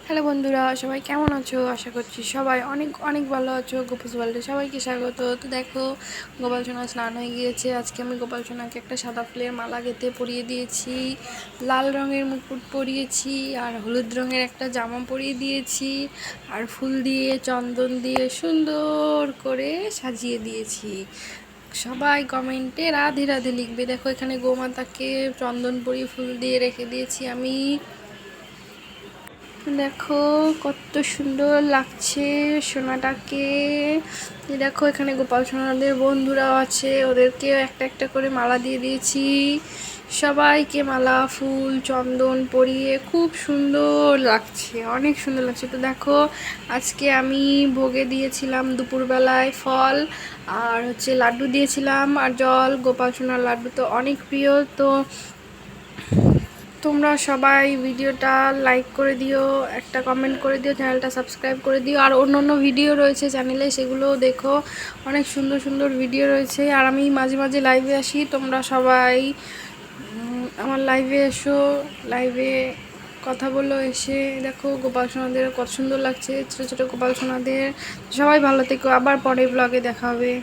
Hello বন্ধুরা, সবাই কেমন আছো? আশা করছি সবাই অনেক অনেক ভালো আছো। গোপাল ওয়ার্ল্ডে সবাইকে স্বাগত। তো দেখো, গোপাল সোনা স্নান হয়ে গিয়েছে। আজকে আমি গোপাল সোনাকে একটা সাদা ফুলের মালা গেঁথে পরিয়ে দিয়েছি, লাল রঙের মুকুট পরিয়েছি, আর হলুদ রঙের একটা জামা পরিয়ে দিয়েছি, আর ফুল দিয়ে চন্দন দিয়ে সুন্দর করে সাজিয়ে দিয়েছি। সবাই কমেন্টে রাধে রাধে লিখবে। দেখো, এখানে গোমাতাকে চন্দন পরিয়ে ফুল দিয়ে রেখে দিয়েছি আমি। দেখো কত সুন্দর লাগছে সোনাটাকে। দেখো, এখানে গোপাল সোনাদের বন্ধুরাও আছে, ওদেরকেও একটা একটা করে মালা দিয়ে দিয়েছি। সবাইকে মালা ফুল চন্দন পরিয়ে খুব সুন্দর লাগছে, অনেক সুন্দর লাগছে। তো দেখো, আজকে আমি ভোগে দিয়েছিলাম দুপুরবেলায় ফল, আর লাড্ডু দিয়েছিলাম আর জল। গোপাল সোনার লাড্ডু তো অনেক প্রিয়। তো তোমরা সবাই ভিডিওটা লাইক করে দিও, একটা কমেন্ট করে দিও, চ্যানেলটা সাবস্ক্রাইব করে দিও। আর অন্য অন্য ভিডিও রয়েছে চ্যানেলে, সেগুলোও দেখো, অনেক সুন্দর সুন্দর ভিডিও রয়েছে। আর আমি মাঝে মাঝে লাইভে আসি, তোমরা সবাই আমার লাইভে এসো, লাইভে কথা বলো এসে। দেখো গোপাল সোনাদের কত সুন্দর লাগছে, ছোটো ছোটো গোপাল সোনাদের। সবাই ভালো থেকো, আবার পরের ব্লগে দেখা হবে।